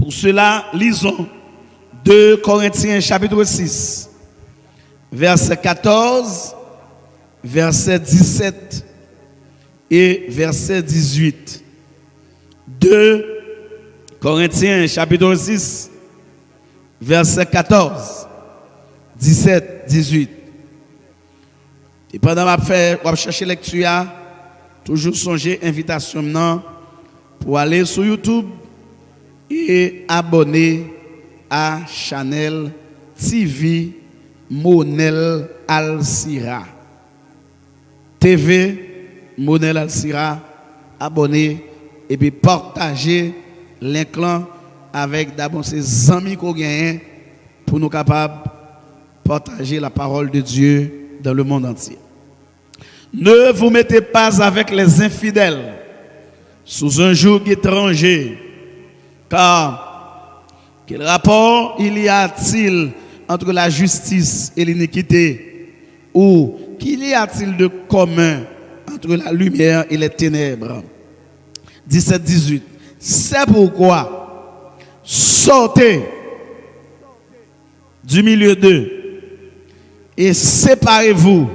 Pour cela, lisons 2 Corinthiens chapitre 6, verset 14, verset 17 et verset 18. 2 Corinthiens chapitre 6, verset 14, 17, 18. Et pendant que je vais chercher lecture, toujours songer invitation maintenant pour aller sur YouTube et abonner à Channel TV Monel Al-Sira. TV Monel Al-Sira, abonner et puis partager l'inclan avec d'abord ses amis qu'on gagne pour nous capables de partager la parole de Dieu dans le monde entier. Ne vous mettez pas avec les infidèles sous un joug étranger, car quel rapport il y a-t-il entre la justice et l'iniquité, ou qu'il y a-t-il de commun entre la lumière et les ténèbres? 17-18. C'est pourquoi sortez du milieu d'eux et séparez-vous,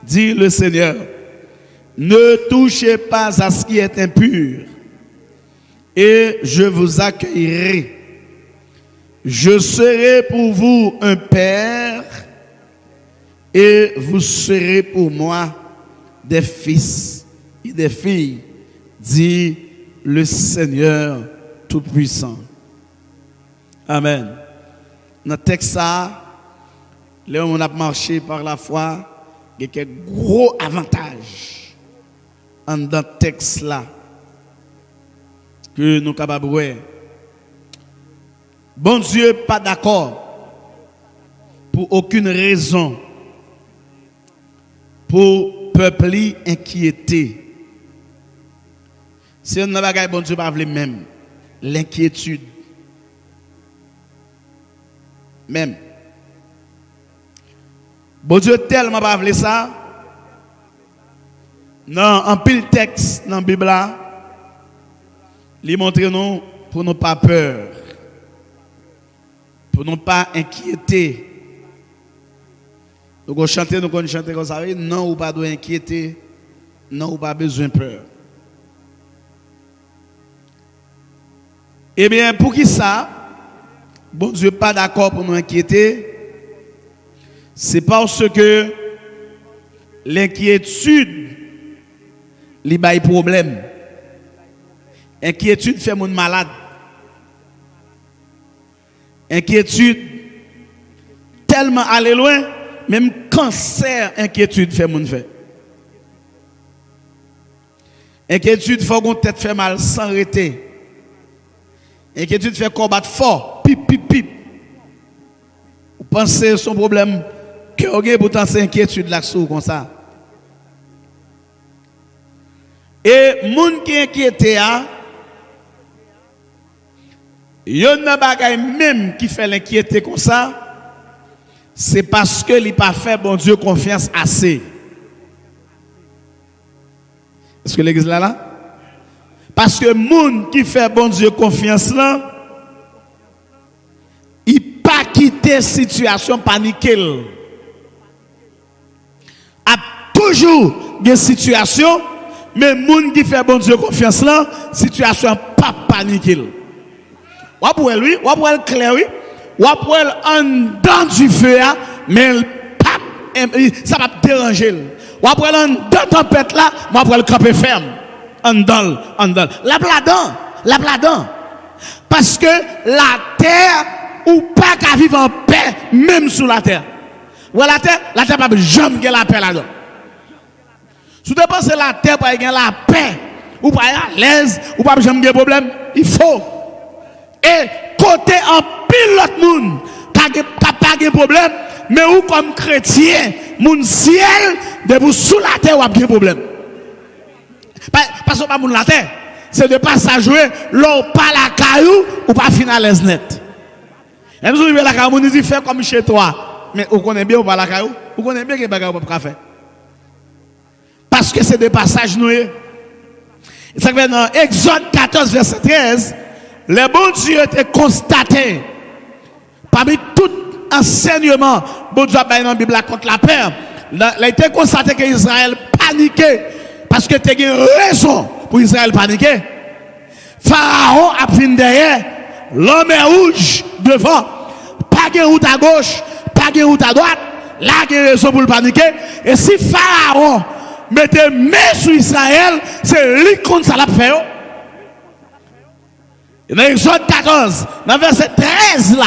dit le Seigneur. Ne touchez pas à ce qui est impur, et je vous accueillerai. Je serai pour vous un père, et vous serez pour moi des fils et des filles, dit le Seigneur Tout-Puissant. Amen. Dans le texte, là où on a marché par la foi, il y a quelques gros avantages dans le texte là que nous sommes capables de voir. Bon Dieu, pas d'accord pour aucune raison pour peuple inquiété. Si on n'a pas bon Dieu pas même l'inquiétude même. Bon Dieu tellement pas voulu ça. Non, en pile texte dans la Bible là, il montre nous pour ne pas peur, pour ne pas inquiéter. Nous chanter, nous chanter comme ça, non ou pas doit inquiéter, non ou pas besoin de peur. Eh bien, pour qui ça? Bon Dieu pas d'accord pour nous inquiéter. C'est parce que l'inquiétude li bay problème. Inquiétude fait moun malade. Inquiétude tellement aller loin, même cancer inquiétude fait moun fait. Inquiétude faut qu'on tête fait mal sans arrêter. Inquiétude fait combattre fort, pip pip pip. Vous pensez son problème que vous avez pourtant c'est inquiétude là comme ça. Et moun qui inquiété a yon nan bagay même qui fait l'inquiéter comme ça, c'est parce que il pas fait bon Dieu confiance assez. Est-ce que l'église là? Parce que moun qui fait bon Dieu confiance là, il pas quitter situation paniquée. A toujours des situations, mais moun qui fait bon Dieu confiance là, situation pas paniquée. Ou pour lui, ou pour clair oui, ou pour en dans du feu mais ça va déranger. Ou pour en dans tempête là, moi pour le camper ferme. En dans. La bladan. Parce que la terre ou pas qu'à vivre en paix même sous la terre. Ou la terre pas jamais que la paix là-dedans. Si tu penses que la terre pas gagner la paix ou pas à l'aise ou pas jamais de problème, il faut. Et côté en pile l'autre monde pas de problème, mais ou comme chrétien, mon ciel de vous sous la terre ou a de problème. Parce que pas moun la terre, c'est de pas ça jouer l'on pas la caillou ou pas finir l'aise net. Et vous la caillou, on dit fait comme chez toi, mais vous connaissez bien ou pas la caillou, vous connaissez bien que bagarre pas faire. Parce que c'est des passages noués. Ça fait dans Exode 14 verset 13, les bons dieux étaient constatés parmi tout enseignement, bon Dieu a dans la Bible contre la paix. Il a été constaté que Israël paniquait parce que tu as raison pour Israël paniquer. Pharaon a fini derrière, l'homme est rouge devant, pas de route à gauche, pas de route à droite, là il y a raison pour le paniquer. Et si Pharaon mettait main sur Israël, c'est lui contre ça l'a fait. Dans Exode 14, dans verset 13 là,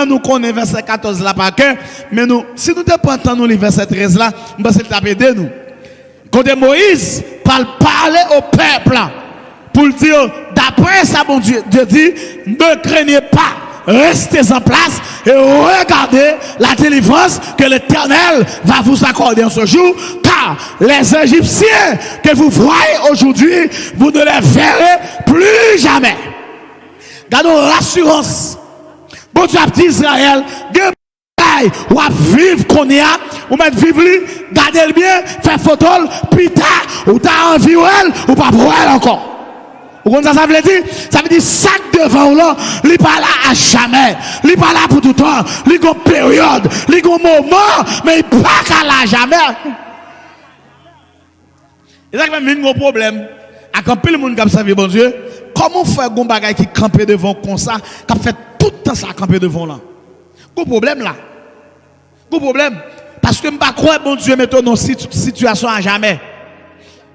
nous connaissons verset 14 là par cœur, mais nous, si nous dépendons nous le verset 13 là, nous pensons que ça peut aider nous. Quand Moïse parle au peuple pour dire, d'après ça, bon Dieu dit, ne craignez pas, restez en place et regardez la délivrance que l'Éternel va vous accorder en ce jour, car les Égyptiens que vous voyez aujourd'hui, vous ne les verrez plus jamais. Gardons l'assurance. Bon Dieu a dit Israël, ou à vivre qu'on y a, ou mettre vivre, gardez le bien, faire photo, puis ou t'as envie ou pas pour elle encore. Vous comprenez ça veut dire? Ça veut dire sac devant là, il n'est pas là à jamais, il n'est pas là pour tout le temps, il y a une période, il y a un moment, mais il n'est pas là à jamais. Et ça, c'est même un problème. À camper le monde qui a servi bon Dieu, comment faire un bagage qui campe devant comme ça, qui a fait tout le temps ça camper devant là? Quel problème là? Quel problème? Parce que je ne crois pas bon Dieu met dans une situation à jamais.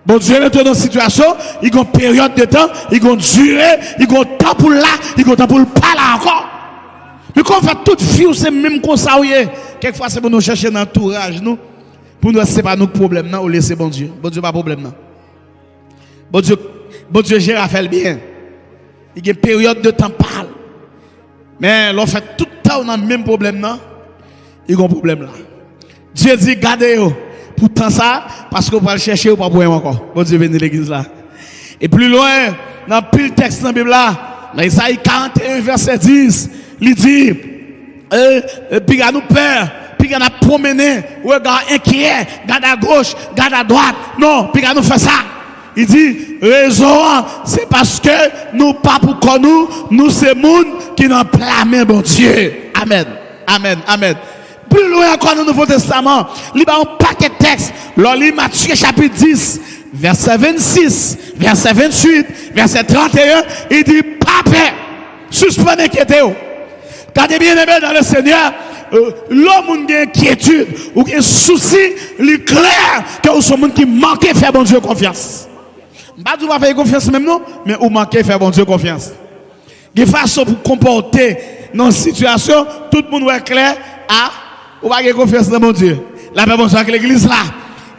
Bon Dieu met dans une situation, il y a une période de temps, il y a une durée, il y a un temps pour là, il y a un temps pour pas là encore. Mais quand on fait toute vie, c'est même comme ça. Quelquefois, c'est pour nous chercher dans l'entourage, nous, pour nous, c'est pas notre problème, non, ou laisser bon Dieu. Bon Dieu, pas de problème, non. Bon Dieu gère à faire le bien. Il y a une période de temps parle. Mais l'on fait tout le temps, on a le même problème, non? Il y a un problème là. Dieu dit, gardez-vous. Pourtant ça, parce qu'on va le chercher ou pas pour encore. Bon Dieu bénit l'église là. Et plus loin, dans le texte dans la Bible là, dans Isaïe 41, verset 10, il dit, puis il nous peur, puis il nous promener, regard inquiet, garde à gauche, garde à droite. Non, puis il nous fait ça. Il dit, raison, c'est parce que nous pas pour nous c'est monde qui n'en blâme bon Dieu. Amen. Amen. Amen. Plus loin encore dans le Nouveau Testament, il y a un paquet de textes. Lit Matthieu chapitre 10, verset 26, verset 28, verset 31, il dit, pas peur, suspendez inquiétez-vous. Gardez bien aimé dans le Seigneur, l'homme qui a inquiétude ou qui a un souci, il est clair que vous êtes un monde qui manque de faire bon Dieu confiance. Je ne vais pas faire confiance même non, mais vous manquez de faire bon Dieu confiance. De façon pour comporter dans une situation, tout le monde est clair, ou pas de confiance dans mon Dieu. La paix, bonsoir avec l'église là.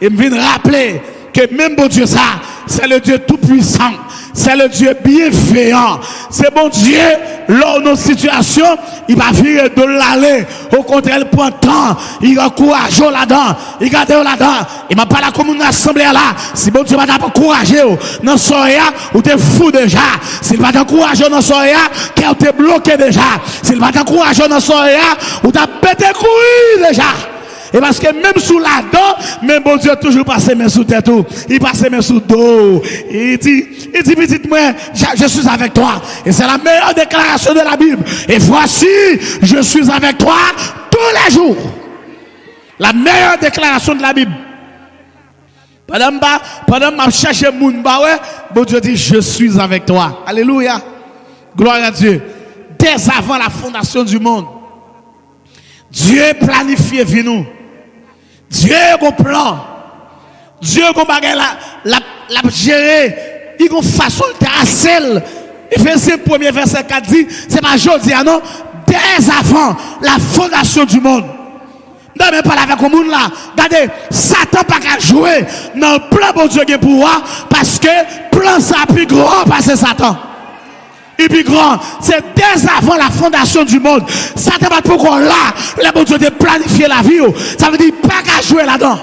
Et me vient rappeler que même bon Dieu ça, c'est le Dieu tout puissant. C'est le Dieu bienveillant. C'est bon Dieu, lors de nos situations, il va virer de l'aller. Au contraire, il prend temps. Il encourage là-dedans. Il garde là-dedans. Il m'a pas la commune assemblée là. Si bon Dieu va t'encourager dans soya, ou t'es fou déjà. S'il va t'encourager dans soya, qu'elle t'es bloqué déjà. S'il va t'encourager dans soya, ou t'as pété couille déjà. Et parce que même sous la dent, même bon Dieu toujours passe mes sous tête, il passe mes sous dos. Il dit, petite moi, je suis avec toi. Et c'est la meilleure déclaration de la Bible. Et voici, je suis avec toi tous les jours. La meilleure déclaration de la Bible. Pendant que je cherche mon ouais, bon Dieu dit, je suis avec toi. Alléluia. Gloire à Dieu. Dès avant la fondation du monde, Dieu planifié vie nous. Dieu a un plan. Dieu a la gérer. Il a une façon de tracer. Éphésiens 1er verset 4 dit, c'est pas aujourd'hui, non, dès avant la fondation du monde. Non, mais pas avec le monde là. Regardez, Satan n'a pas qu'à jouer dans le plan de Dieu pour moi, parce que le plan ça plus grand parce que Satan. Et puis grand, c'est dès avant la fondation du monde. Satan va pourquoi là, le bon Dieu de planifier la vie. Ça veut dire qu'il n'a pas qu'à jouer là-dedans.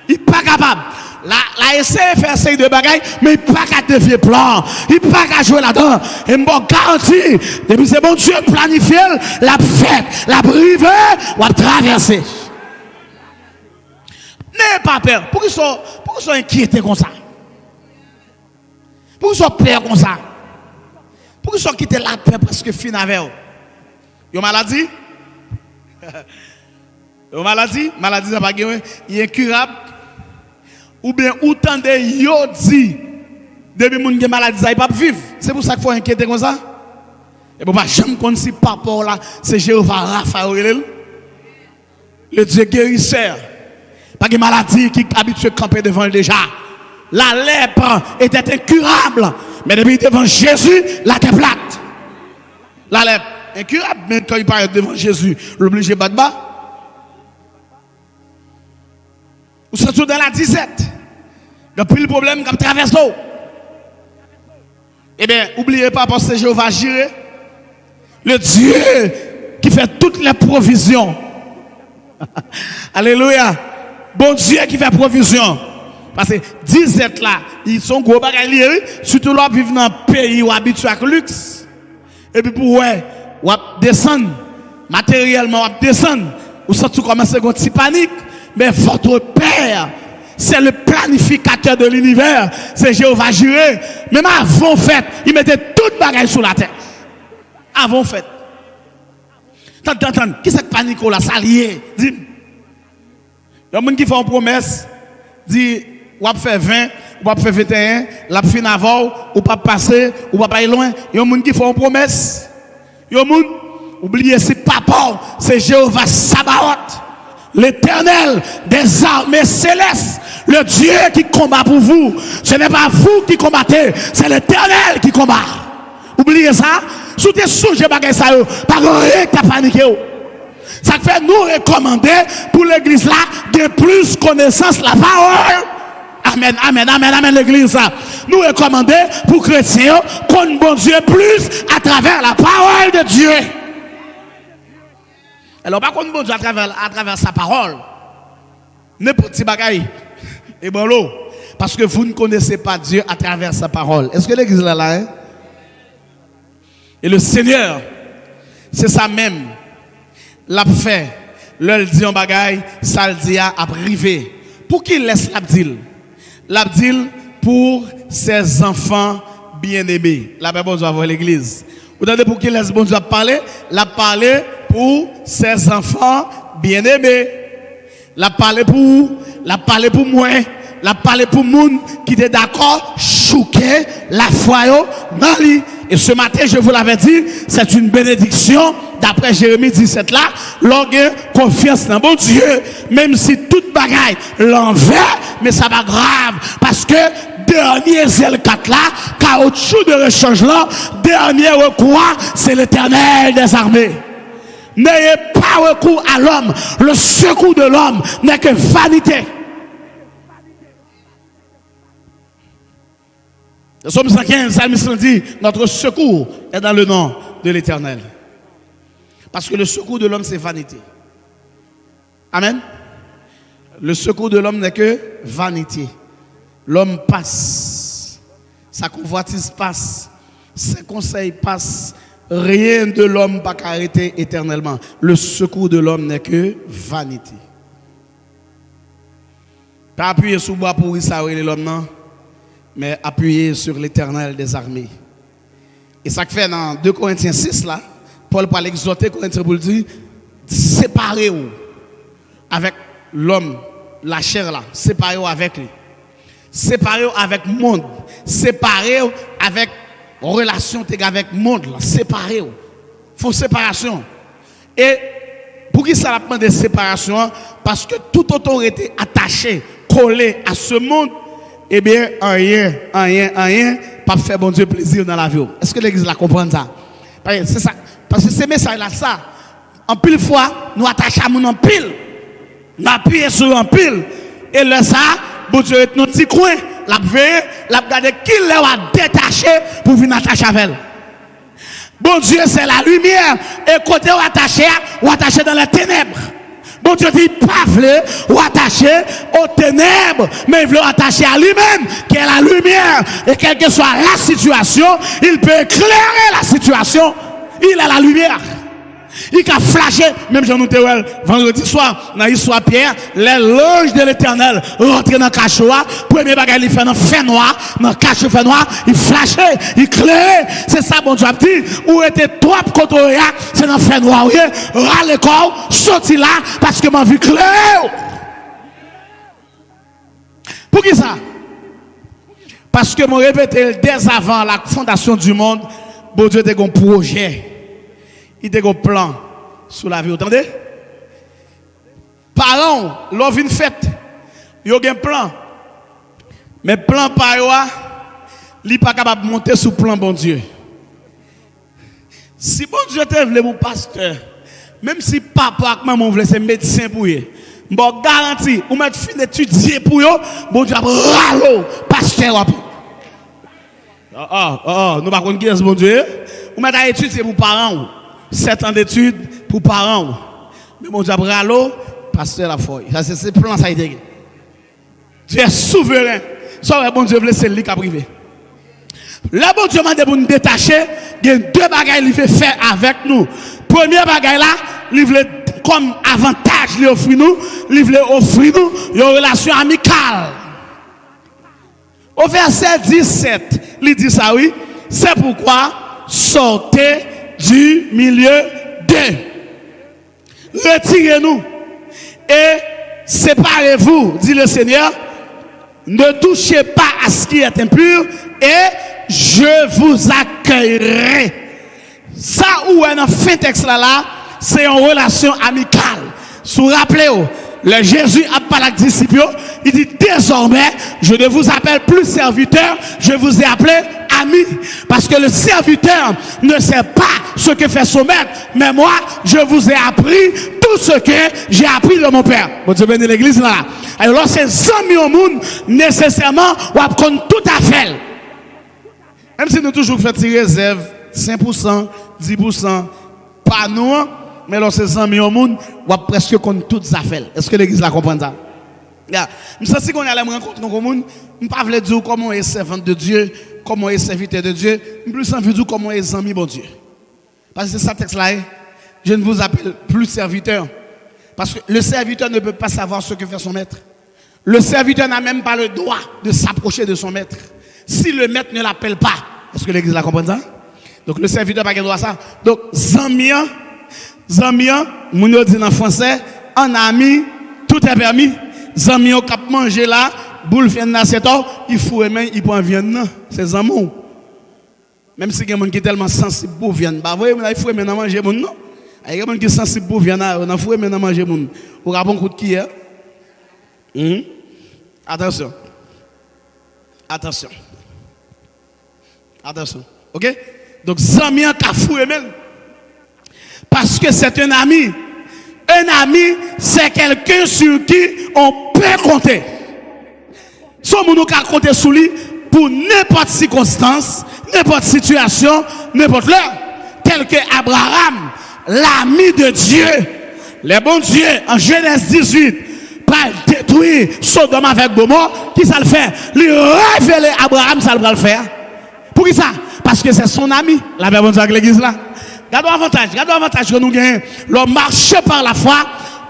Il n'est pas capable. La essaie de faire ces deux bagailles, mais il n'est pas qu'à défier plan. Il n'est pas qu'à jouer là-dedans. Et je garantis, depuis c'est bon Dieu planifié, la fête, la privé, ou la traverser. N'ayez pas peur. Pourquoi ils sont inquiétés comme ça? Pourquoi ils sont peur comme ça? Pour qu'ils quitter la paix presque fin avec eux. Une maladie? Une maladie ça pas gagné, il est incurable. Ou bien autant de yo dit depuis moun gen maladie ça il pas vivre. C'est pour ça qu'il faut inquiéter comme ça. Et bon pas jamais connait si papa là, c'est Jéhovah Raphaël. Le Dieu guérisseur. Pas de maladie qui habitué camper devant lui déjà. La lèpre était incurable, mais depuis devant Jésus, la tête plate. La lèpre incurable, mais quand il parle devant Jésus, l'obligé de bas. Ou surtout dans la 17. Il y a plus le problème comme traverse l'eau. Eh bien, n'oubliez pas parce que Jéhovah Jireh, le Dieu qui fait toutes les provisions. Alléluia. Bon Dieu qui fait provision. Parce que 17 là, ils sont gros bagages, surtout là, vivent dans un pays où habitué à luxe. Et puis pour ouais, ou descendre, matériellement, ou descendre, ou surtout commencer à avoir une panique. Mais votre Père, c'est le planificateur de l'univers, c'est Jéhovah Jireh. Même avant fête, il mettait toute bagaille sur la terre. Avant fête. T'entends, qui c'est que panique là, ça lié? Dis. Il y a des gens qui font une promesse, dit, ou va faire 20, ou va faire 21, la fin avant, ou pas passer, ou pas aller loin. Il y a des gens qui font une promesse. Il y a des gens, oubliez, c'est papa, c'est Jéhovah Sabaoth. L'Éternel des armées célestes, le Dieu qui combat pour vous. Ce n'est pas vous qui combattez, c'est l'Éternel qui combat. Oubliez ça. Sous tes sujets, pas rien que paniqué. Ça fait nous recommander pour l'église là de plus connaissance la parole. Amen, amen, amen, amen, l'église là. Nous recommander pour chrétiens qu'on bon Dieu plus à travers la parole de Dieu. Alors, pas qu'on bon Dieu à travers sa parole. N'importe petit bagaille. Et bon l'eau. Parce que vous ne connaissez pas Dieu à travers sa parole. Est-ce que l'église là, hein? Et le Seigneur, c'est ça même. L'a fait. Le dit en bagaille, ça le dit à privé. Pour qu'il laisse l'abdil? L'abdil pour ses enfants bien-aimés. La Bible doit voir l'église. Vous entendez pour qu'il laisse bon Dieu parler? La parler pour ses enfants bien-aimés. La parler pour moi. La parler pour moun qui était d'accord, chouquer la foi dans lui. Et ce matin, je vous l'avais dit, c'est une bénédiction, d'après Jérémie 17 là, l'orgue confiance dans bon Dieu, même si toute bagaille l'envers, mais ça va grave, parce que dernier zèle 4 là, caoutchouc de rechange là, dernier recours, c'est l'Éternel des armées. N'ayez pas recours à l'homme, le secours de l'homme n'est que vanité. Le psaume 115, Salmiste dit, notre secours est dans le nom de l'Éternel. Parce que le secours de l'homme, c'est vanité. Amen. Le secours de l'homme n'est que vanité. L'homme passe, sa convoitise passe, ses conseils passent. Rien de l'homme pas arrêter éternellement. Le secours de l'homme n'est que vanité. Pas appuyer sur bois pour ça l'homme non, mais appuyer sur l'Éternel des armées. Et ça fait dans 2 Corinthiens 6 là, Paul parle exhorter Corinthiens pour dire séparez-vous avec l'homme, la chair là, séparez-vous avec lui. Séparez-vous avec le monde, séparez-vous avec relation avec le monde, séparez-vous. Il faut séparation. Et pour qui ça demande de séparation? Parce que toute autorité attachée, collée à ce monde, eh bien, rien, pas faire bon Dieu plaisir dans la vie. Est-ce que l'église la comprend ça? C'est ça. Parce que ces messages-là, ça, en pile fois, nous attachons à mon en pile. Nous appuyons sur un pile. Et là, ça, bon Dieu est notre petit coin. La veille, la regarder qui l'a détaché pour venir attacher avec elle. Bon Dieu, c'est la lumière. Et côté ou attaché dans les ténèbres. Bon Dieu dit, pas vle ou attaché aux ténèbres, mais il veut attacher à lui-même, qui est la lumière. Et quelle que soit la situation, il peut éclairer la situation. Il a la lumière. Il a flashé, même Jean Noutéouel, vendredi soir, dans l'histoire Pierre, les loges de l'éternel rentrent dans le cachoua, premier bagage, il fait dans le fait noir, dans le cachot fait noir, il flashait, il clairait. C'est ça, bon Dieu a dit, où était trois côté, c'est dans le fait noir, ras le corps, sorti là, parce que ma vie claire. Pour qui ça? Parce que, mon répété, dès avant la fondation du monde, bon Dieu a un projet. Il a un plan sur la vie. Vous entendez? Parents, l'on vient fête. Il y a un plan. Mais plan par là, il n'est pas capable de monter sur le plan bon Dieu. Si bon Dieu te voulait mon pasteur, même si papa et maman voulaient, c'est médecin pour eux. Bon, garantie, ou mettre fin d'étudier pour eux, bon Dieu a râlo, pasteur. Nous ne savons pas qui est bon Dieu. Ou mettre à étudier pour parents. 7 ans d'études pour parents. Mais mon Dieu a râlo, pasteur la foi. Ça, c'est le plan, ça a été. Dieu est souverain. Ça, bon Dieu voulait, c'est lui qui a privé. Là, bon Dieu m'a dit pour nous détacher, il y a deux bagages qu'il veut faire avec nous. Premier bagage là, il veut comme avantage, il offre nous, il veut offrir nous une relation amicale. Au verset 17, il dit ça, oui. C'est pourquoi sortez du milieu d'eux. Retirez-nous et séparez-vous, dit le Seigneur. Ne touchez pas à ce qui est impur et je vous accueillerai. Ça où est dans le fin texte là, c'est une relation amicale. Si vous rappelez-vous, le Jésus a parlé avec les disciples, il dit désormais, je ne vous appelle plus serviteur, je vous ai appelé ami. Parce que le serviteur ne sait pas ce que fait son maître, mais moi, je vous ai appris tout ce que j'ai appris de mon Père. Bon Dieu bénit l'église là. Alors, c'est 100 000 monde, nécessairement, on va prendre tout à fait. Même si nous toujours faisons des réserves, 5%, 10%, pas nous, mais lorsque c'est 100 000 monde, on va presque contre toutes les affaires. Est-ce que l'église la comprend ça? Je sens qu'on allait me rencontrer dans le monde, je ne peux pas dire comment on est servant de Dieu, comment on est serviteur de Dieu, je plus envie de dire comment on est ami bon Dieu. Parce que c'est ça texte là, je ne vous appelle plus serviteur. Parce que le serviteur ne peut pas savoir ce que fait son maître. Le serviteur n'a même pas le droit de s'approcher de son maître. Si le maître ne l'appelle pas, est-ce que l'église la comprend ça? Donc le serviteur n'a pas le droit à ça. Donc, Zamian, mon dit en français, en ami, tout est permis. Zamian qui a mangé là, boule viande dans cette heure, il faut aimer, il prend viande, c'est Zamian. Même si il y a des gens qui sont tellement sensibles pour viande, il faut aimer manger mon non. Il y a des gens qui sont sensibles pour viande, il faut aimer manger mon. Vous avez un coup de qui est? Attention. Attention. Attention. Ok? Donc, Zamian qui a foué même. Parce que c'est un ami. Un ami, c'est quelqu'un sur qui on peut compter. Son monde qui a compté sur lui pour n'importe circonstance, n'importe situation, n'importe l'heure. Tel que Abraham, l'ami de Dieu. Les bons dieux, en Genèse 18, pas détruire Sodome avec Gomorrhe, qui ça le fait? Lui révéler Abraham, ça le faire. Pour qui ça? Parce que c'est son ami. La Bible dit avec l'église là. Regardez l'avantage que nous gagnons. L'on marche par la foi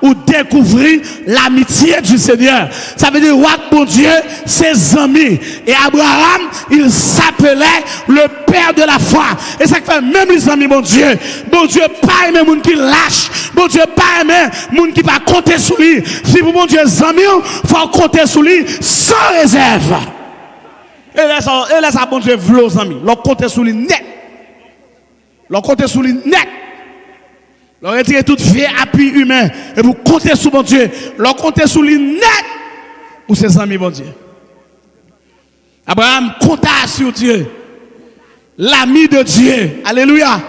ou découvrir l'amitié du Seigneur. Ça veut dire, bon Dieu, ses amis. Et Abraham, il s'appelait le père de la foi. Et ça fait même les amis, bon Dieu, pas aimer moun qui lâche. Bon Dieu, pas aimer moun qui va compter sur lui. Si pour mon Dieu, amis, faut compter sur lui sans réserve. Et là, ça, bon Dieu, v'lò, amis. L'on compter sur lui net. L'on compte sur lui net. L'on retire tout vieux appui humain. Et vous comptez sur mon Dieu. L'on compte sur lui net. Pour ses amis, mon Dieu. Abraham compta sur Dieu. L'ami de Dieu. Alléluia.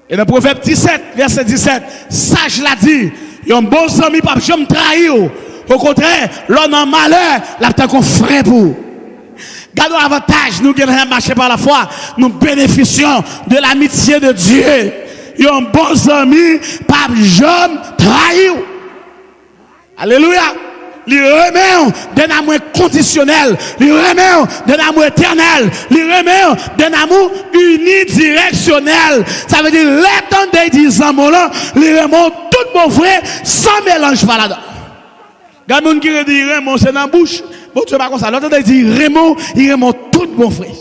Et dans le prophète 17, verset 17, sage l'a dit. Yon bon ami, pas jamais trahir. Au contraire, l'on a malheur, là, t'as qu'on frère pour. Gardons avantage, nous qui avons marché par la foi, nous bénéficions de l'amitié de Dieu. Et un bon ami, pas jamais trahir. Alléluia. il remet d'un amour conditionnel, il remet d'un amour éternel, il remet d'un amour unidirectionnel. Ça veut dire, l'étendard des 10 amours là, il remet tout bon frère, sans mélange pas là-dedans. Quelqu'un qui dit Raymond, c'est dans la bouche. Bon, tu pas comme ça. L'autre dit Raymond, il remonte tout bon frère.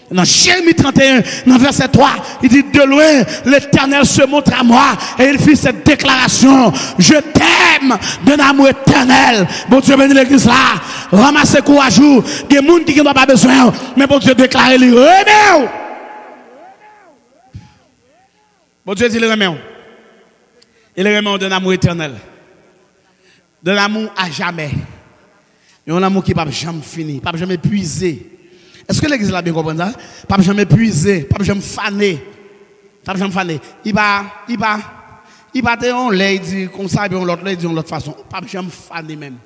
Dans Jérémie 31, dans verset 3, il dit de loin, l'Éternel se montre à moi et il fit cette déclaration. Je t'aime d'un amour éternel. Bon Dieu bénit l'église là. Ramassez courage. Il y a des gens qui n'ont pas besoin. Mais bon Dieu déclare, il remet. Bon Dieu dit il remet. Il remet d'un amour éternel. D'un amour à jamais. Il y a un amour qui ne va jamais finir, pas jamais épuisé. Est-ce que l'église l'a bien compris ça? Pas jamais épuisé, pas jamais fané. Pas jamais fané. Il va te on l'a dit comme ça, et puis on l'autre l'a dit de l'autre façon. Pas jamais fané même.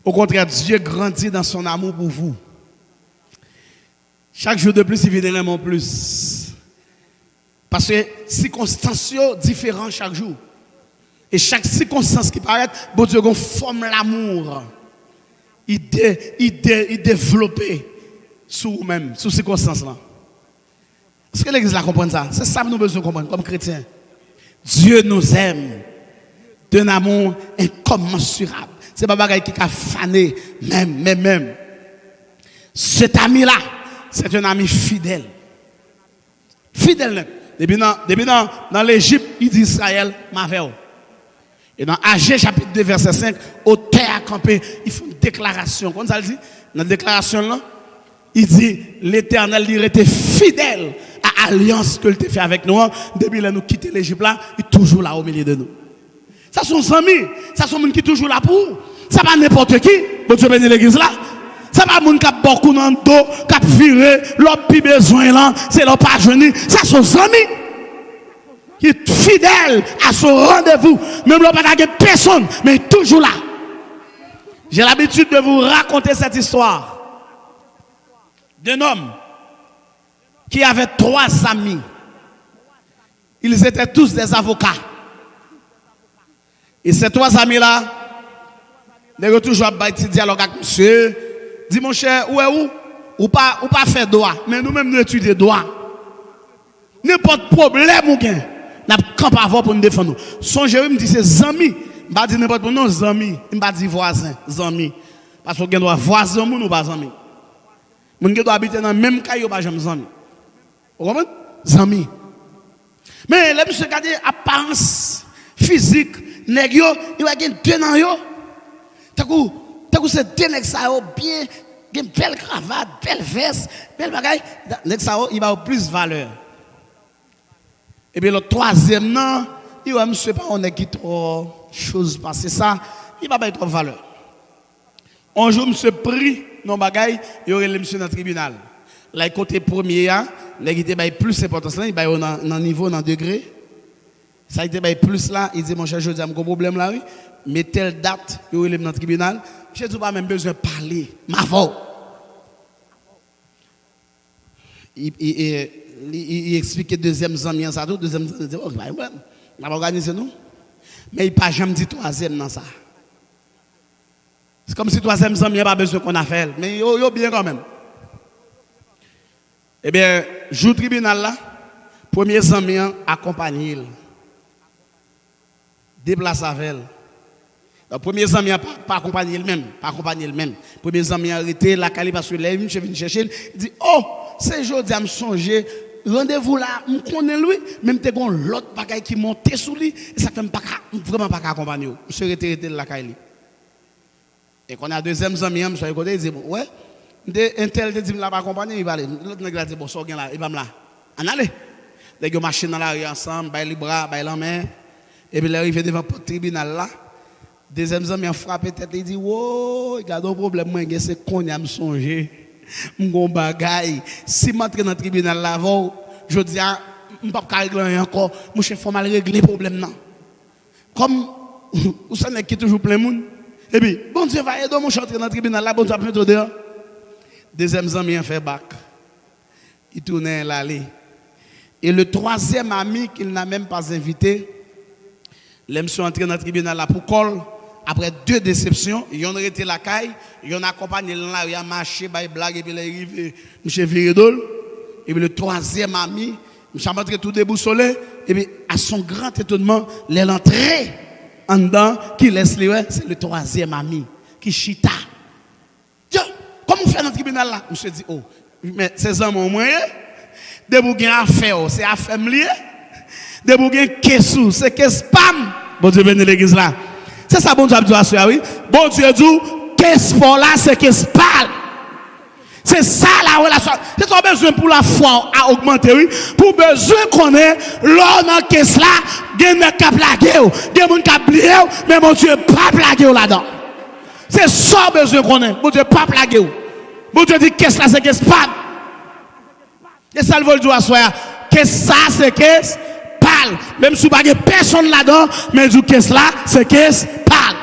Au contraire, Dieu grandit dans son amour pour vous. Chaque jour de plus, il vient d'éléments plus. Parce que circonstances sont différentes chaque jour. Et chaque circonstance qui paraît, bon Dieu forme l'amour. Il développe sur vous-même, sur ces circonstances-là. Est-ce que l'église la comprend ça? C'est ça que nous besoin comprendre comme chrétiens. Dieu nous aime d'un amour incommensurable. C'est pas bagaille qui a fané, même. Cet ami-là, c'est un ami fidèle. Fidèle. Depuis dans l'Égypte, il dit Israël, ma veille. Et dans Agé chapitre 2 verset 5, auteur à camper, il fait une déclaration. Comment ça le dit? Dans la déclaration là, il dit l'Éternel il était fidèle à l'alliance que il a fait avec nous. Depuis que nous quittons l'Égypte là, il est toujours là au milieu de nous. Ça sont amis, ça sont gens qui sont toujours là pour. Ça pas n'importe qui. Bon Dieu bénit l'église là. Ça pas moun qui a beaucoup dans le dos, qui a viré, leur plus besoin là, c'est leur pas jeune. Ça sont amis. Qui est fidèle à son rendez-vous. Même le pas de personne, mais toujours là. J'ai l'habitude de vous raconter cette histoire d'un homme qui avait 3 amis. Ils étaient tous des avocats. Et ces 3 amis-là, ils ont toujours un petit dialogue avec monsieur. Dis mon cher, où est où? Ou pas faire droit. Mais nous-mêmes, nous étudions droit. N'importe problème ou bien. N'a pas avoir pour nous défendre. Songez, il me dit c'est amis. Je ne dis n'importe quoi, non, amis. Il ne dit voisin, amis. Parce que doit voisin ou pas amis. Moun qui doit habiter dans le même cas, il pas jamais amis. Vous comprenez? Amis. Mais les monsieur qui a apparence physique, nèg yo, il va gagner 2 ans yo. T'as coup c'est 2 nèg ça bien, une belle cravate, belle veste, belle bagaille, nèg ça il va avoir plus valeur. Et bien le 3e non, il va monsieur pas on est qui trop chose passer ça, il va pas trop valeur. Un jour monsieur pris non bagaille, il aurait le monsieur dans le tribunal. Là côté premier les qui était plus importance là, il va dans niveau dans degré. Ça a été plus là, il dit mon cher, je dis un problème là oui, mais telle date, il aurait dans le tribunal, je n'ai pas même besoin de parler, ma voix. Il explique que deuxième ami ça tout, deuxième ami dit OK, on va organiser nous. Mais il pas jamais dit 3e dans ça. C'est comme si 3e ami n'a pas besoin qu'on a fait, mais il bien quand même. Eh bien, jour tribunal là, premier ami accompagné. Déplace avec elle. Le premier ami pas accompagné le même, pas accompagné le même. Premier ami arrêté la cali parce que là il vient chercher, il dit "Oh, c'est jodi à me songer, rendez-vous là, me connais lui, même te gon l'autre bagaille qui monter sous lui, et ça fait pas vraiment pas accompagner. Monsieur retraité de la cali." Et quand on a deuxième ami, monsieur côté il dit "Ouais, un tel te dit me la pas accompagner, il va aller. L'autre nèg la dit bon, so gen là, il va me là. En aller. Les gars machine dans la rue ensemble, bail les bras, bail la main. Et puis, il arrive devant le tribunal là. Deuxième homme, il a frappé tête, il dit, wow, il y a un problème, c'est qu'on a me songer. Mon bagaille. Si je entre dans le tribunal là, je dis, je ne peux pas régler encore. Mon chef, il faut mal régler le problème là. Comme, vous savez qui toujours plein de monde. Et puis, bon Dieu va aider mon chef dans le tribunal là, bon Dieu va mettre dehors. Deuxième homme, il a fait bac. Il tournait l'allée. Et le 3e ami qu'il n'a même pas invité, les monsieur entré dans le tribunal là pour col, après 2 déceptions, ils ont arrêté la caille, ils ont accompagné là, il a marché, il a blague, et puis il est arrivé, M. Viridol, et puis le 3e ami, M. Montré tout déboussolé, et puis à son grand étonnement, l'entrée en dedans, qui laisse les c'est le 3e ami, qui chita. Tiens, comment on fait dans le tribunal là? Je me dit, oh, mais ces hommes ont moyen, de vous gagner affaire, c'est affaire liée, de vous gagner caisse, c'est caisse spam. Bon Dieu bénisse l'église là. C'est ça, bon Dieu a dit, oui. Bon Dieu dit, qu'est-ce pour là, c'est qu'est-ce parle. C'est ça la relation. C'est ton besoin pour la foi à augmenter, oui. Pour besoin qu'on ait, l'homme dans qu'est-ce là, il y a un qui a plagué, il y a un qui a oublié, mais mon Dieu pas plagué là-dedans. C'est ça besoin qu'on ait. Mon Dieu pas plagué. Bon Dieu dit, qu'est-ce là, c'est qu'est-ce parle. Et ça le vol du soir. Qu'est-ce ça, c'est qu'est-ce parle. Même si vous n'avez personne là-dedans, mais du qu'est-ce là, c'est qu'est-ce parle.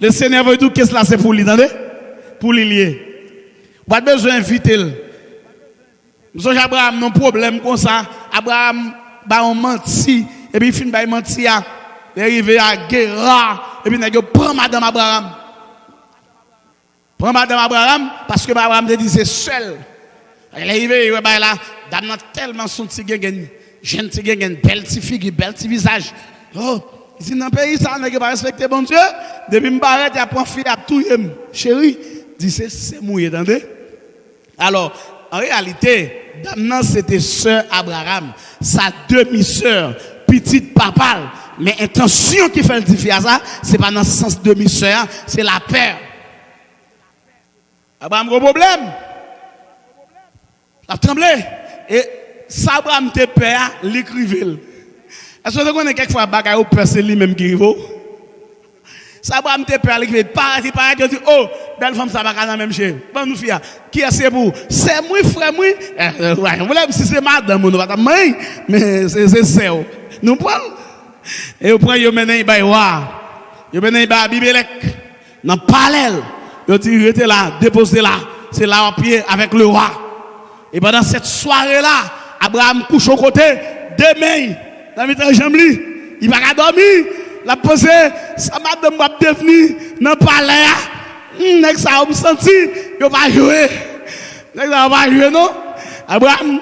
Le Seigneur veut dire qu'est-ce là, c'est pour lui, entendez? Pour lui lier. Vous n'avez pas besoin d'inviter. Nous avons Abraham, un problème comme ça. Abraham, on menti. Et puis il finit par mentir. Il est arrivé à Guérard. Et puis il prend Madame Abraham. Prend Madame Abraham parce que Abraham te dit c'est seul. Il est arrivé, il est là. Dame tellement son petit gars. Jeune petit gars, belle petite figure, bel petit visage. Oh, si dans le pays, ça n'a pas respecté bon Dieu. Depuis que je m'arrête, il a pris fille à tout. Chérie, dit c'est mouillé, attendez. Alors, en réalité, dame c'était sœur Abraham, sa demi-sœur, petite papa. Mais intention qui fait le difficile à ça, c'est pas dans le sens demi-sœur, c'est la peur. Abraham, gros problème. La tremblé. Et ça, Abraham te père, l'écrivait. Est-ce que vous connaissez quelquefois bagaille au père, c'est lui-même qui arrive? Ça, Abraham te père, l'écrivait. Pareil, il dit, oh, belle femme, ça va dans même chez. Bon, nous, fille, qui est-ce pour? C'est moi, frère, moi. Ouais, si c'est madame, nous va t'amener, mais c'est ça. Nous prenons. Et vous prenez, vous menez, vous menez, vous Abibelek. Dans le palais, vous tirez là, déposez là. C'est là, au pied, avec le roi. Et pendant cette soirée-là, Abraham couche au côté, demain, dans le jambe, il va pas dormir, la posé, ça madame va devenir dans le palais, n'est-ce ça, vous senti, il va jouer, n'est-ce ça, va jouer, non? Abraham,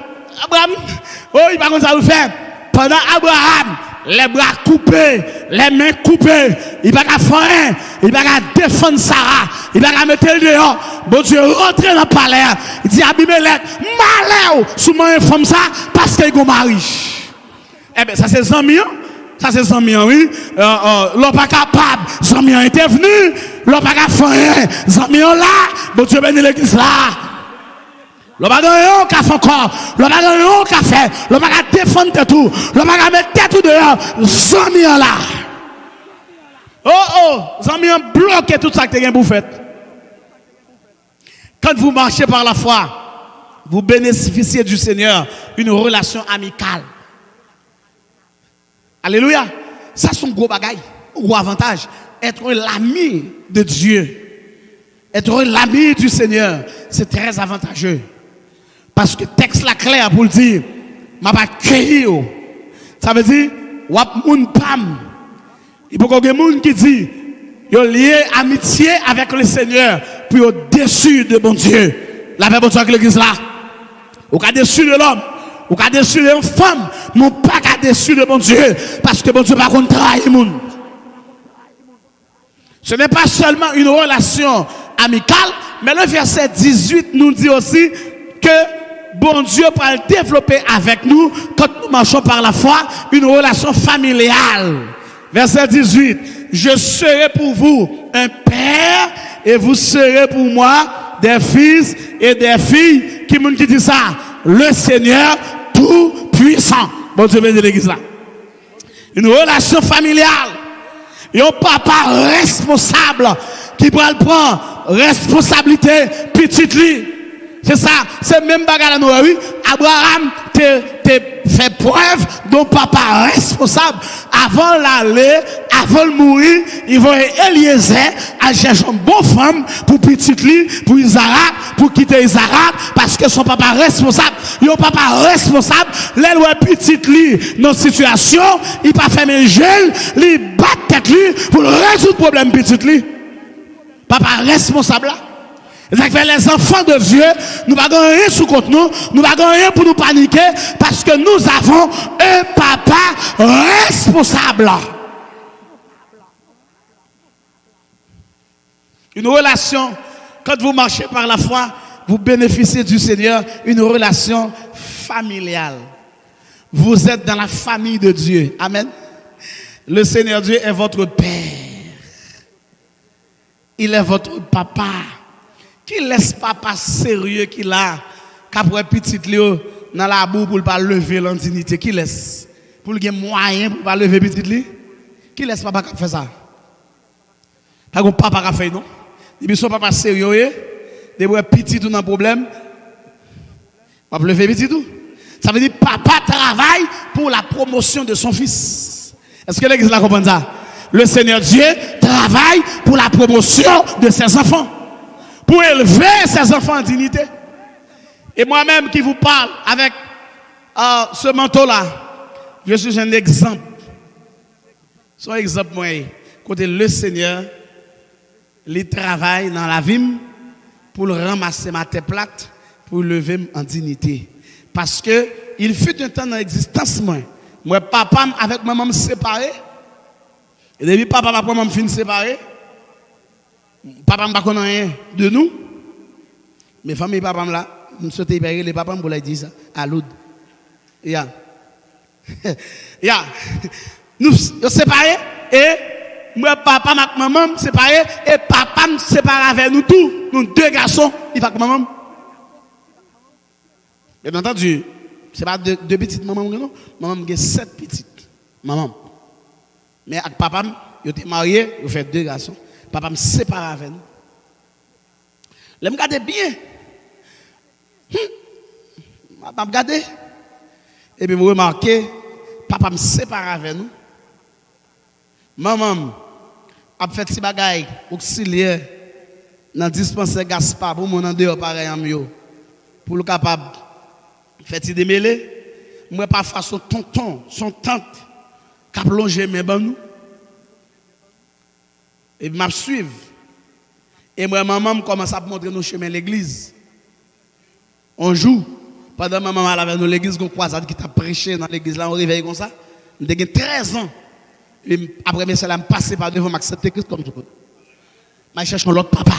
oh, il va comme ça le faire. Pendant Abraham, les bras coupés, les mains coupées, il va pas faire, il va pas défendre Sarah, il va pas mettre le dehors. Bon Dieu, rentre dans le palais, il dit Abimelech, malheur, sous moi femme ça, parce qu'il est mari. Eh bien, ça c'est Zamian, oui. L'on pas capable, Zamian était venu, l'on pas capable faire, Zamian là, bon Dieu bénit l'église là. L'on va donner un café encore, l'on va donner un café, l'on va défendre tout, l'on va mettre tout dehors, Zamian là. Oh, Zamian bloque tout ça que vous faites. Quand vous marchez par la foi, vous bénéficiez du Seigneur, une relation amicale. Alléluia. Ça, c'est un gros bagage, un gros avantage. Être l'ami de Dieu, être l'ami du Seigneur, c'est très avantageux. Parce que texte la clair pour le dire, m'a pas accueilli. Ça veut dire, wap moun pam. Il faut qu'il y ait des gens qui disent, ils ont lié amitié avec le Seigneur, puis au-dessus de mon Dieu. La paix bon Dieu avec l'église là. Ou qu'à dessus de l'homme, ou qu'à dessus de une femme, non pas qu'à dessus de mon Dieu, parce que mon Dieu va contre trahir le monde. Ce n'est pas seulement une relation amicale, mais le verset 18 nous dit aussi que bon Dieu va développer avec nous, quand nous marchons par la foi, une relation familiale. Verset 18. Je serai pour vous un père et vous serez pour moi des fils et des filles. Qui me dit ça? Le Seigneur tout puissant. Bon Dieu bénisse l'église là. Une relation familiale. Et un papa responsable qui va prendre responsabilité petite lui. C'est ça, c'est même bagarre nous oui. Abraham te fait preuve d'un papa responsable. Avant l'aller, avant le mourir, il va Eliezer à chercher une bonne femme pour petite lit, pour Isaac, pour quitter Isaac, parce que son papa responsable. Yon papa responsable, l'elle petite lit dans situation, il pas fait mes gel, il bat tête lui pour résoudre le problème petite lit. Papa responsable là. Ça fait les enfants de Dieu, nous ne pouvons rien sous compte nous, nous ne pouvons rien pour nous paniquer, parce que nous avons un papa responsable. Une relation, quand vous marchez par la foi, vous bénéficiez du Seigneur, une relation familiale. Vous êtes dans la famille de Dieu. Amen. Le Seigneur Dieu est votre Père. Il est votre papa. Qui laisse papa sérieux qu'il a, qu'après petit Léo dans la boue pour ne pas lever l'indignité? Qui laisse? Pour le moyen pour ne pas lever petit Léo? Qui laisse papa faire ça? Pas que papa a fait, non? Il son papa sérieux, des petit tout dans problème. On va lever petit tout. Ça veut dire papa travaille pour la promotion de son fils. Est-ce que l'église la comprend ça? Le Seigneur Dieu travaille pour la promotion de ses enfants. Pour élever ses enfants en dignité. Et moi-même qui vous parle avec ce manteau-là, je suis un exemple. Son exemple, moi, côté le Seigneur, il travaille dans la vie pour le ramasser ma tête plate, pour lever en dignité. Parce que il fut un temps dans l'existence, moi, papa avec maman me séparé. Et depuis papa et maman me fin séparé. Papa ne connaît rien de nous. Mes familles papa là, je souhaite libérer les papas pour leur dire ça à l'autre. Ya. Nous sommes séparés et moi papa et maman séparés et papa me sépare avec nous tous. Nous deux garçons, il va avec maman. Bien entendu, ce n'est pas deux petites mamans non. Maman a 7 petites. Maman. Mais avec papa, il était marié, il fait 2 garçons. Papa me sépare avec nous. Je me regarde bien. Papa me regarde. Et puis, je remarque, papa me sépare avec nous. Maman a fait des bagailles auxiliaires dans le dispensaire Gaspard pour mon dehors pareil en mieux. Pour le capable de faire des démêlés. Moi, parfois, son tonton, son tante, qui a plongé mes bancs. Et je me suivre. Et moi, maman commence à montrer nos chemins à l'église. On joue. Pendant que maman avait nous l'église, on croisade qui t'a prêché dans l'église, là, on réveille comme ça. J'ai 13 ans. Et après, je suis passé par devant m'accepter Christ comme tout le monde. Mais je cherche l'autre papa.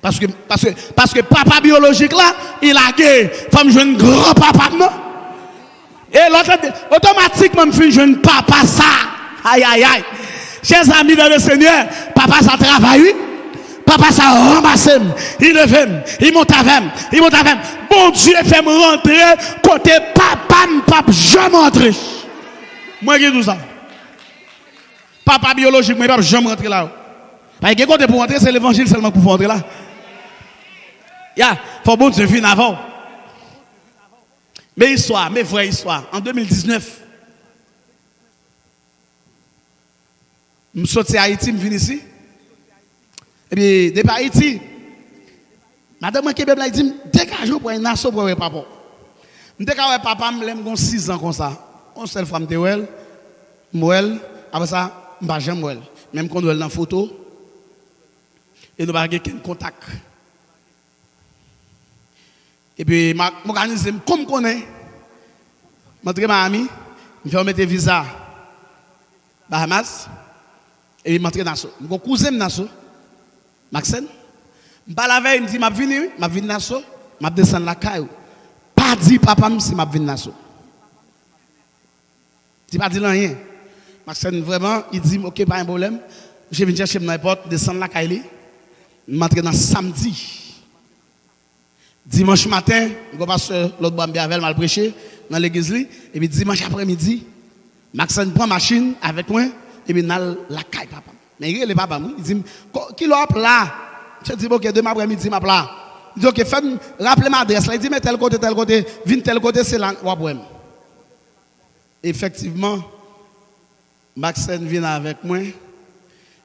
Parce que papa biologique là, il a gagné. Femme jeune grand papa, non? Et l'autre, automatiquement, je suis jeune papa, ça. Aïe, aïe, aïe. Chers amis dans le Seigneur, papa ça travaille, papa ça ramasse, il lève, il monte avec, il monte avec. Bon Dieu fait me rentrer côté papa, jamais rentrer. Moi qui dis ça. Papa biologique, moi pas jamais rentrer là. Parce que côté pour rentrer, c'est l'évangile seulement pour rentrer là. Faut bon Dieu finir avant. Mais histoire, mes vraies histoires. En 2019. Je suis sorti à Haïti, je viens ici. Et puis, depuis Haïti, madame Québec m'a dit, dégagez pour un nation pour papa. Je dis que papa, je 6 ans comme ça. On seule femme de Well, Mouel, après ça, je ne sais pas même quand on est dans la photo, et nous n'avons aucun contact. Et puis, je m'organise comme on est. Je suis Miami, je vais mettre visa Bahamas. Et il m'a entré dans ça. Mon cousin dans ça. Maxen. Je parle avec lui, il me dit, je vais venir dans ça. Je vais descendre la caille. Pas dit papa si je vais venir dans ça. Il ne dit pas rien. Maxen vraiment, il dit, ok, pas un problème. Je vais venir chercher dans la porte, descendre la caille. Je vais entrer dans samedi. Dimanche matin, je pasteur l'autre bois bien avec mal prêché dans l'église. Et puis dimanche après-midi, Maxen prend machine avec moi. Et puis, dans la caille, papa. Mais il est papa, il dit, qui l'a là? Je dis, ok, demain après-midi, m'a là. Il dit, ok, rappelez ma adresse. Il dit, mais tel côté, viens tel côté, c'est là, ou problème. Effectivement, Maxen vient avec moi. Et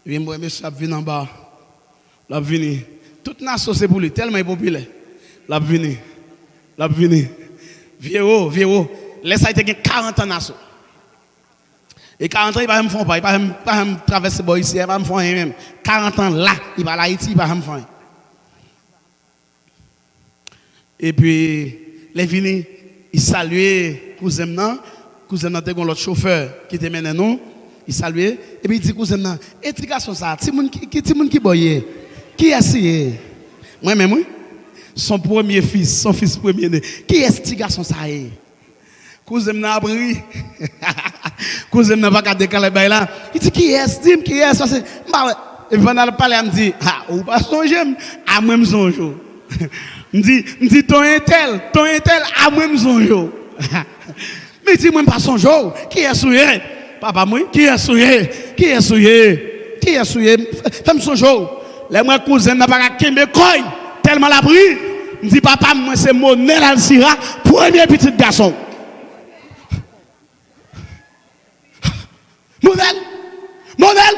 puis moi, monsieur, vient en bas. L'a venu. Toute nation c'est pour lui, tellement populaire. L'a venu. L'a venu. Vieux. Laisse ça été 40 ans nation. Et 40 ans, il va me faire pas, il va me traverser boy ici, il va me faire rien même. 40 ans là, il va à Haïti, il va me faire. Et puis, les vini, il saluait cousin nan était l'autre chauffeur qui te mène nous, il saluait et puis il dit cousin nan, éducation ça, ti moun qui boye, qui est moi même oui, son premier fils, son fils premier né, qui est ce garçon ça est? Cousin nan a pris. Cousin n'a pas qu'à décaler là. Il dit qui est? Dis qui est? Ça c'est et pendant le parler me dit ah ou pas songer à moi me songe. Me dit ton intel à moi me songe. Mais dis moi pas songe. Qui est souillé? Papa moi, qui est souillé? Qui est souillé? Qui est souillé? Fais-moi songe. Les moi cousin n'a pas qu'à kembe koy tellement la pris. Me dit papa moi c'est Monel Alcira, premier petit garçon. Modèle.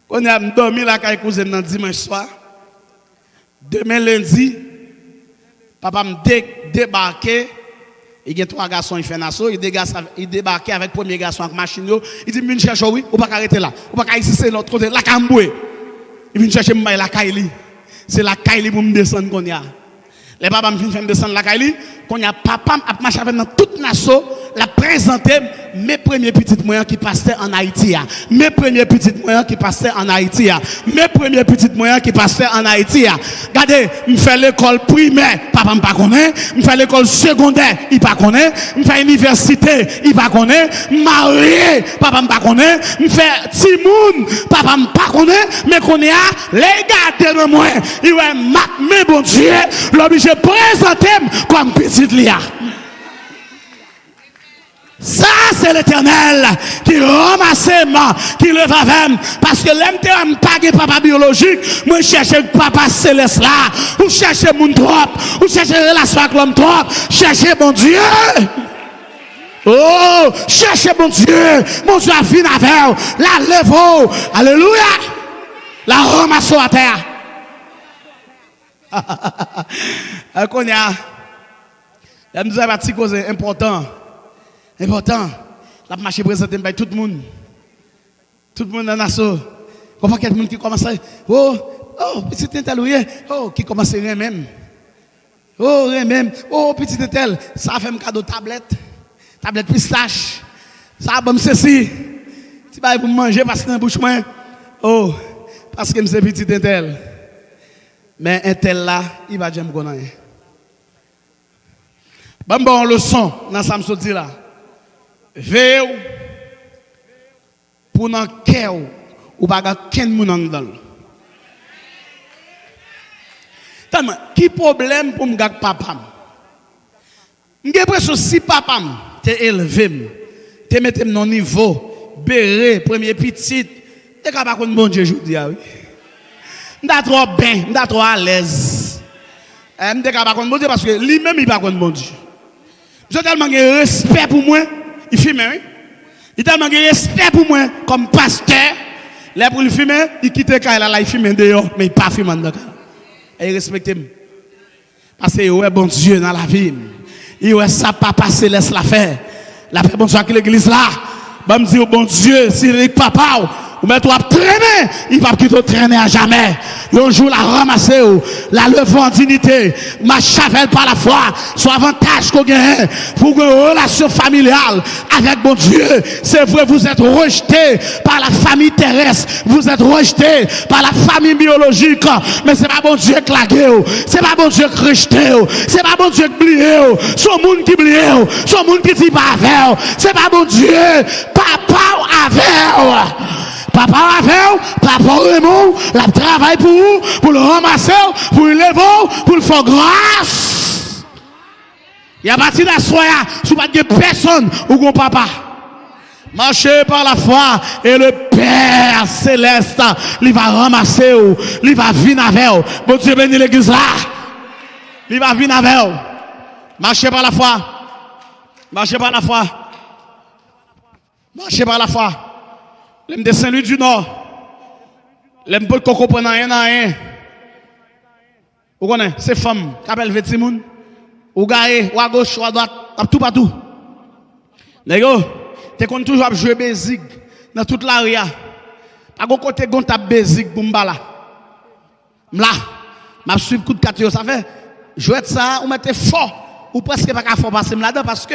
On a dormi la caille cousine dans dimanche soir. Demain lundi, papa me débarqué. Il y a 3 garçons, il fait nasso, il débarqué avec le premier garçon avec machine. Il dit, je cherche, oui, ou pas arrêter là. Ou pas ici, c'est l'autre côté, la camboué. Il vient chercher la caille. C'est la caille pour me descendre qu'on y a. Les papas me viennent descendre la caille, qu'on y a papa a marché avec dans toute nation, la présenter mes premiers petits moyens qui passaient en Haïti. Mes premiers petits moyens qui passaient en Haïti. Mes premiers petits moyens qui passaient en Haïti. Regardez, je fais l'école primaire, papa me pas connaît. Je fais l'école secondaire, il pas connaît. Je fais l'université, il pas connaît. Marié, papa me pas connaît. Je fais Timoun, papa me pas connaît. Mais qu'on est les gars de moi, il va mais bon Dieu, l'obligé présenter comme petit lia. Ça, c'est l'Éternel qui ramasse moi, qui le va vers parce que l'homme pas papa biologique, moi cherche papa céleste là, ou cherche mon trop, ou cherche relation avec l'homme trop, cherchez mon Dieu. Oh, cherchez mon Dieu a fini avec la lève, alléluia, la ramasse à terre. Qu'on y a, nous avons un petit cause important. La marché présentée par tout le monde. Tout le monde dans l'assaut. Comment quelqu'un qui commence à. Oh, petit tel, qui commence à rien même. Rien même. Petit tel, ça fait un cadeau tablette pistache. Ça va me ceci. Tu vas pour manger parce que dans la bouche, parce que c'est petit tel. Mais un tel là, il va jamais connaître. Bon, leçon, dans ça me dit là. Veille pour dans cœur ou pas qu'un monde dans. Tellement qui problème pour me gagner papa. M'gè presque si papa te élevé, te mette mon niveau, béré premier petit, t'es capable de bon Dieu aujourd'hui oui. M'da trop bien, m'da trop à l'aise. M'te capable de bon Dieu parce que lui-même il pas de bon Dieu. J'ai tellement de respect pour moi. Il fume, oui. Il a tellement de respect pour moi comme pasteur. Là pour le fumer, il quitte le là, il fume dehors, mais il ne pas fumer dedans. Et il respecte. Parce que il est bon Dieu dans la vie. Il est ça, papa céleste la faire. La paix, bon Dieu, avec l'église là. Je me dis, bon Dieu, si il est papa, ou mais toi traîner, il va quitter traîner à jamais. Un jour la ramasser, la lever en dignité, ma chavel par la foi, soit avantage qu'on gagne pour une relation familiale avec bon Dieu. C'est vrai, vous êtes rejeté par la famille terrestre, vous êtes rejeté par la famille biologique, mais c'est pas bon Dieu qui l'a gué, c'est pas bon Dieu qui rejeté, c'est pas bon Dieu qui oublié, son monde qui oublié, son monde qui dit pas avec, c'est pas bon Dieu, papa avec. Papa avec, papa Raymond, la travail pour vous, pour le ramasser, pour le lever, pour le faire grâce. Il y a parti de la soya, si pas de personne ou mon papa. Marchez par la foi et le Père céleste, il va ramasser ou, il va venir avec vous. Bon Dieu bénit l'église là. Il va venir avec vous. Marchez par la foi. Marchez par la foi. Marchez par la foi. L'aime de Saint-Louis du Nord. L'aime pas qu'on comprenne rien. Vous connaissez, ces femmes qui appellent Vétimoun. Ou gaé, ou à gauche, ou à droite, tout partout. D'ailleurs, tu connais toujours jouer basic dans toute l'area. Pas de côté gon tap basic pour m'bala. M'la, m'a suivre coup de 4 ça fait jouer ça ou mettre fort ou presque pas fort passer là-dedans parce que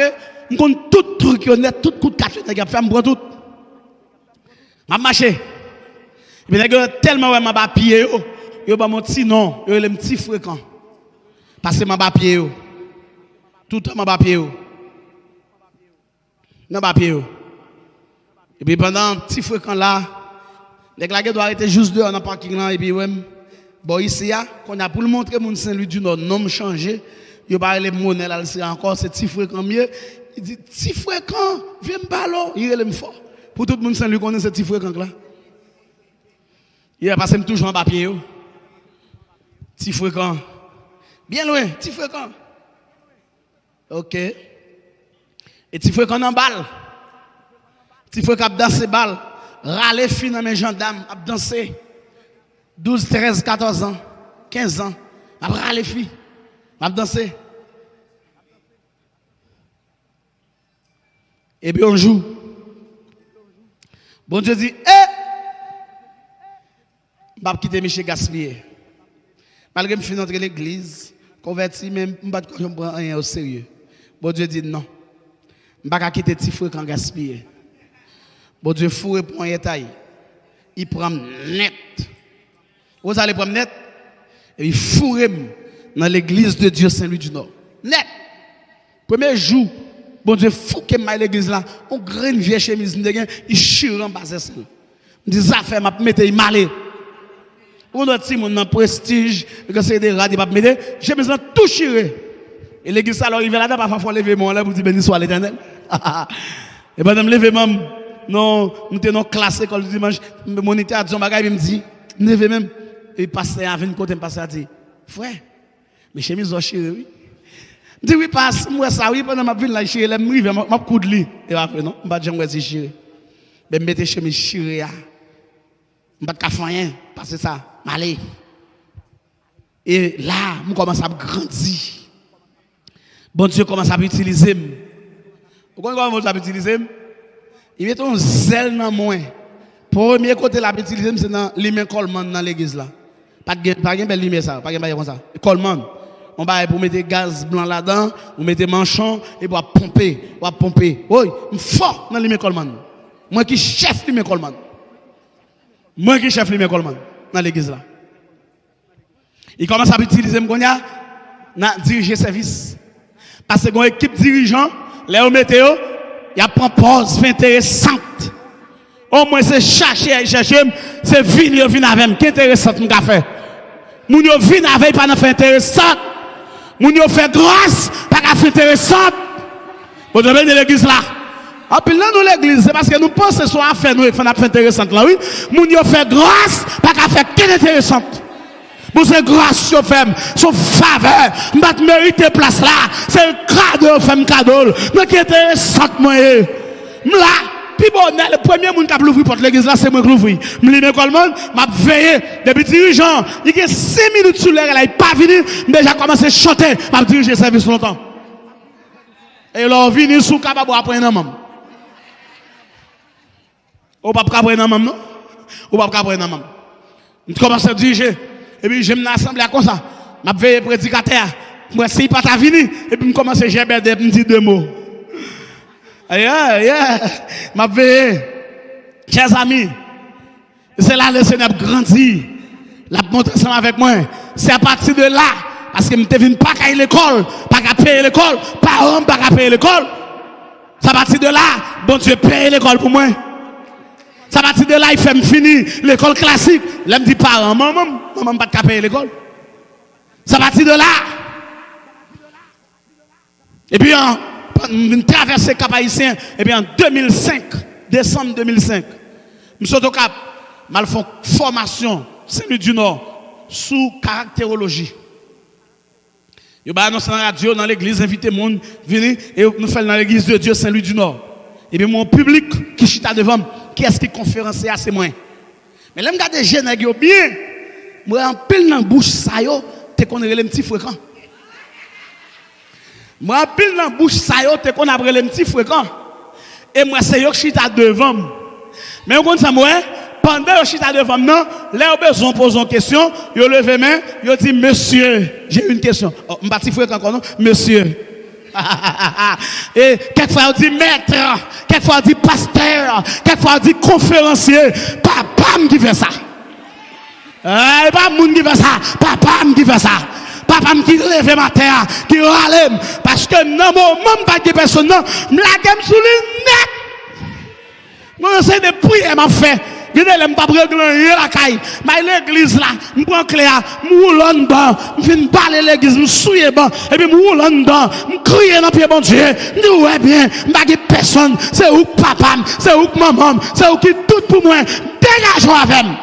on connaît tout truc honnête, tout coup de 4 nèg fait me tout. M'a marché. Et puis nèg tellement ouais m'a ba pied yo ba mon petit nom, yo les petits fréquent. Parce que m'a ba pied yo. Tout le temps m'a ba pied yo. Non ba pied yo. Et puis pendant un petit fréquent là, les gars doivent arrêter juste dehors dans le parking là et puis ouais, bon ici qu'on a pour le montrer mon Saint-Louis du Nord nom changé, il parle les monnaies là c'est encore c'est petit fréquent mieux. Il dit petit fréquent, viens me ballon, il est fort. Pour tout le monde Saint-Louis connaît ce petit fréquent là. Il a passé toujours en papier yo. Petit fréquent. Bien loin, petit fréquent. OK. Et petit fréquent en balle. Si faut qu'à danser balle, râler fin dans mes gendarmes, à danser 12, 13, 14 ans, 15 ans, à râler fi, à danser. Et puis on joue. Bon Dieu dit, je vais quitter Michel gaspiller. Malgré que je suis entré l'église, converti, même je ne vais pas prendre rien au sérieux. Bon Dieu dit non. Je ne vais pas quitter petit frère quand gaspiller. Bon Dieu fourre pour un taille. Il prend net. Vous allez prendre net et il fourre dans l'église de Dieu Saint-Louis du Nord. Net. Premier jour, bon Dieu fou que m'a l'église là, on graine vieille chemise il chire en bas ça. Me dit ça fait m'a mettre il malé. On doit dire mon prestige que c'est des radis pas mettre, j'ai besoin tout chirer. Et l'église alors il va là-dedans parfois faut lever mon là pour dire béni soit l'Éternel. Et ben me lever même non, nous étions classe école du dimanche, mon était à Dieu bagay me dit, lever même et passer à 20 côté me passer à dire, frère, mes chemises sont chirées oui. Me dit oui passe moi ça oui pendant ma ville là chiré là me rive m'a coup de lit et après non, pas jamais c'est chiré. Ben mettre chemise chirée là. Pas de rien parce que ça malé. Et là, je commence à grandir. Bon Dieu commence à utiliser. Vous comprenez comment vous utiliser? Il met un zèle dans moi. Premier côté la utiliser c'est dans l'imé Coleman dans l'église là. Pas de belle lumière ça, pas de comme ça. Coleman. On va pour mettre gaz blanc là-dedans, on mettez manchon et pour pomper, Oui, fort dans l'imé Coleman. Moi qui chef l'imé Coleman. Moi qui chef l'imé Coleman dans l'église là. Il commence à utiliser m'gonia dans diriger service. Parce que une équipe dirigeant, les météo, il y a prend pause intéressante. Au moins c'est chercher, c'est venir avec qui intéressant mon café. Moun yo vinn avec pas faire intéressant. Moun yo fait grâce pas faire intéressant. Vous devez de l'église là. En plus là nous l'église c'est parce que nous pensons soit affaire nous faire intéressante là oui. Moun yo fait grâce pas faire qu'une intéressante. Pour ces grâces sur femme, sur faveur, m'bat mériter place là, c'est le cadeau femme cadeau. Mais qui est intéressant moi là, puis bon le premier monde qui a ouvert porte l'église là c'est moi qui l'ouvre. M'lime Coleman, m'a veillé depuis dirigeant, il y a 5 minutes sur l'air, il pas venu, déjà commencé à chanter, m'a dirigé le service longtemps. Et là venu sous capable après un maman. Ou pas après un maman non? Ou pas après un maman. On commence à diriger. Et puis, je me l'assemblée comme ça. Je vais veiller prédicateur. Moi, si pas ta vini, et puis, je commence à gérer des petits deux mots. Je vais veiller. Chers amis, c'est là le Seigneur grandit. La montre ensemble avec moi. C'est à partir de là, parce que je ne viens pas à l'école, pas à payer l'école, pas à payer l'école. C'est à partir de là, bon Dieu paye l'école pour moi. Ça va partir de là, il fait me finir l'école classique. Là, me dit parents, maman pas de payer l'école. Ça va partir de là. Et puis, on traverse Cap Haïtien. Et puis, en 2005, décembre 2005. Je suis au Cap, je fais une formation Saint-Louis du Nord sous caractérologie. Je vais annoncer dans la radio, dans l'église, inviter le monde, venir et nous faisons dans l'église de Dieu Saint-Louis du Nord. Et bien, mon public qui chita devant, qui est-ce qui conférencier c'est moi. Mais là, je regarde les jeunes bien, moi, en pile dans la bouche, ça y est, tu connais les petits fréquents. Moi, en pile dans la bouche, ça y est, tu connais les petits fréquents. Et moi, c'est eux qui chita devant. Mais vous comprenez ça, moi, pendant que chita devant, non, là, vous besoin de poser une question, vous levez main, vous dites, monsieur, j'ai une question. Oh, je ne suis pas encore, non, monsieur. Et quelquefois on dit maître, quelquefois on dit pasteur, quelquefois on dit conférencier. Papa me qui fait ça. Pas moun qui fait ça. Papa me qui fait ça. Papa me qui lève ma terre, qui râle. Parce que non, mon pas de personne, non, me la gamme sous le net. Moi, j'essaie de prier, m'a fait. Je ne pas régler la caille. Mais l'église là, je prends clair, je roule en dedans, je viens parler l'église, je souille bon, et puis je roule en dedans, je crie dans le pied, bon Dieu, je dis ouais bien, je ne personne, c'est où papa, c'est où maman, c'est où qui tout pour moi, dégage-moi avec moi.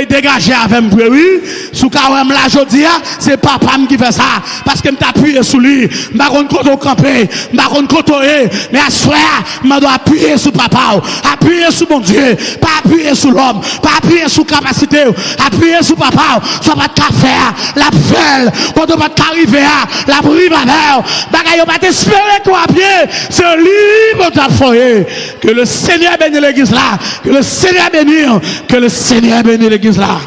Et dégagez avec moi, oui. Sous Kawem là, je dis, c'est papa qui fait ça. Parce que je appuyé sur lui. Je ne vais pas camper. Je ne vais pas côtoyer. Mais à ce frère, je dois appuyer sur papa. Appuyer sur mon Dieu. Pas appuyer sur l'homme. Pas appuyer sur capacité. Appuyer sur papa. Ça va te faire. La felle. Quand on va t'arriver à la primavera. Bagaille, on va t'espérer toi à pied. C'est libre ta foyer. Que le Seigneur bénisse l'église là. Que le Seigneur bénisse. Que le Seigneur bénisse l'église là.